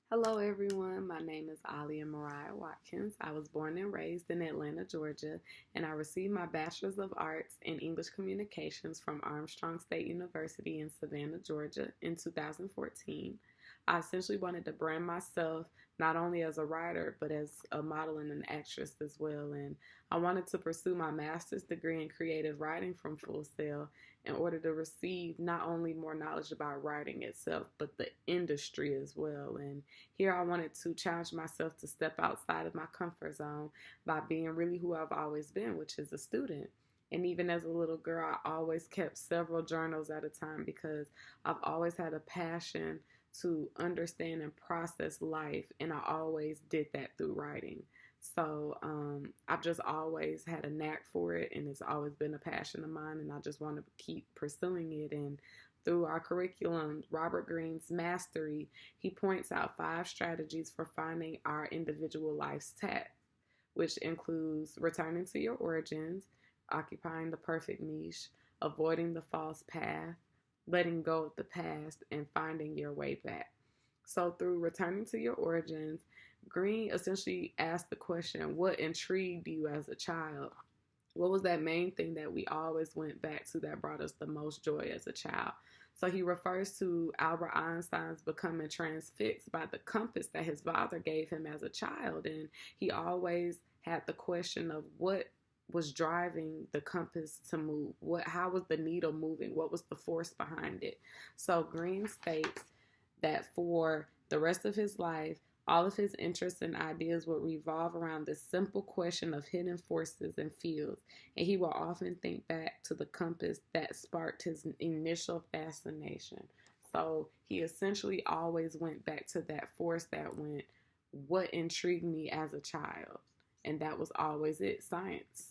Hello, everyone. My name is Alia Mariah Watkins. I was born and raised in Atlanta, Georgia, and I received my Bachelor's of Arts in English Communications from Armstrong State University in Savannah, Georgia in 2014. I essentially wanted to brand myself not only as a writer, but as a model and an actress as well. And I wanted to pursue my master's degree in creative writing from Full Sail in order to receive not only more knowledge about writing itself, but the industry as well. And here I wanted to challenge myself to step outside of my comfort zone by being really who I've always been, which is a student. And even as a little girl, I always kept several journals at a time because I've always had a passion to understand and process life, and I always did that through writing. So I've just always had a knack for it, and it's always been a passion of mine, and I just want to keep pursuing it. And through our curriculum, Robert Greene's Mastery, he points out 5 strategies for finding our individual life's task, which includes returning to your origins, occupying the perfect niche, avoiding the false path, letting go of the past, and finding your way back. So, through returning to your origins, Greene essentially asked the question, what intrigued you as a child? What was that main thing that we always went back to that brought us the most joy as a child? So he refers to Albert Einstein's becoming transfixed by the compass that his father gave him as a child. And he always had the question of what was driving the compass to move. How was the needle moving? What was the force behind it? So Greene states that for the rest of his life, all of his interests and ideas would revolve around this simple question of hidden forces and fields, and he will often think back to the compass that sparked his initial fascination. So he essentially always went back to that force that went, what intrigued me as a child? And that was always it, science.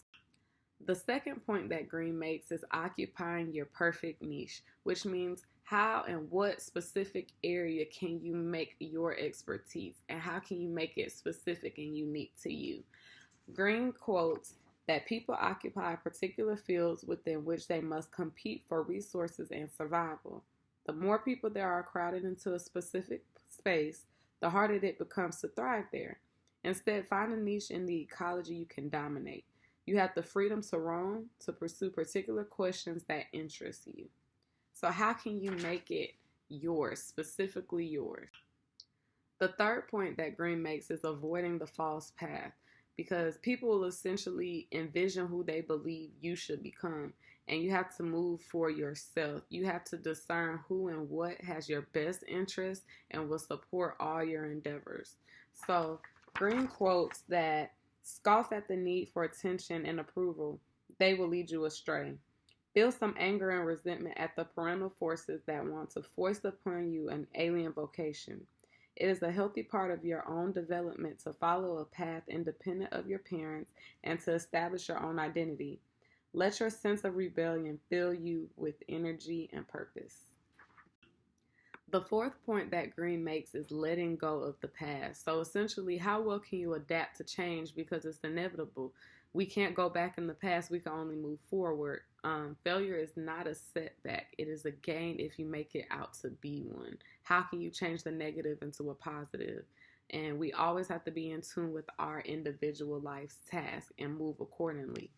The second point that Greene makes is occupying your perfect niche, which means how and what specific area can you make your expertise and how can you make it specific and unique to you. Greene quotes that people occupy particular fields within which they must compete for resources and survival. The more people there are crowded into a specific space, the harder it becomes to thrive there. Instead, find a niche in the ecology you can dominate. You have the freedom to roam, to pursue particular questions that interest you. So, how can you make it yours, specifically yours? The third point that Greene makes is avoiding the false path because people will essentially envision who they believe you should become, and you have to move for yourself. You have to discern who and what has your best interest and will support all your endeavors. So, Greene quotes that scoff at the need for attention and approval, they will lead you astray. Feel some anger and resentment at the parental forces that want to force upon you an alien vocation. It is a healthy part of your own development to follow a path independent of your parents and to establish your own identity. Let your sense of rebellion fill you with energy and purpose. The fourth point that Greene makes is letting go of the past. So essentially, how well can you adapt to change because it's inevitable? We can't go back in the past, we can only move forward. Failure is not a setback, it is a gain if you make it out to be one. How can you change the negative into a positive? And we always have to be in tune with our individual life's task and move accordingly.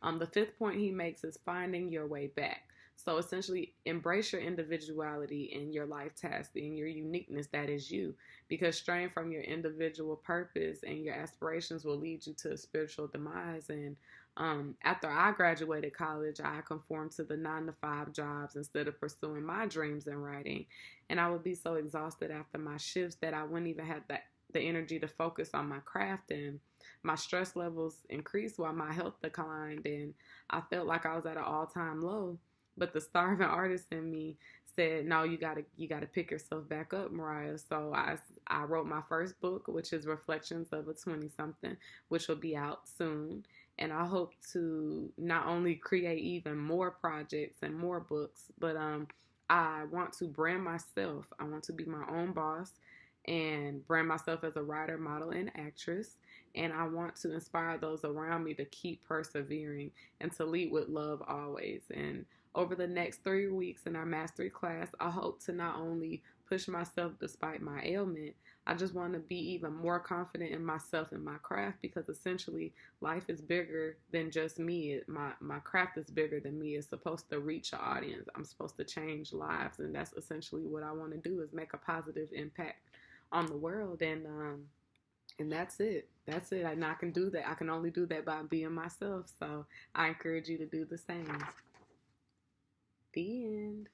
The fifth point he makes is finding your way back. So essentially, embrace your individuality and your life task and your uniqueness that is you. Because straying from your individual purpose and your aspirations will lead you to a spiritual demise. And after I graduated college, I conformed to the 9 to 5 jobs instead of pursuing my dreams in writing. And I would be so exhausted after my shifts that I wouldn't even have the energy to focus on my craft, and my stress levels increased while my health declined, and I felt like I was at an all-time low. But the starving artist in me said, no, you gotta pick yourself back up, Mariah. So I wrote my first book, which is Reflections of a 20-something, which will be out soon. And I hope to not only create even more projects and more books, but I want to brand myself. I want to be my own boss and brand myself as a writer, model, and actress. And I want to inspire those around me to keep persevering and to lead with love always. And over the next 3 weeks in our mastery class, I hope to not only push myself despite my ailment. I just want to be even more confident in myself and my craft, because essentially life is bigger than just me. My craft is bigger than me. It's supposed to reach an audience. I'm supposed to change lives, and that's essentially what I want to do, is make a positive impact on the world. And that's it. That's it. And I can do that. I can only do that by being myself. So I encourage you to do the same. The end.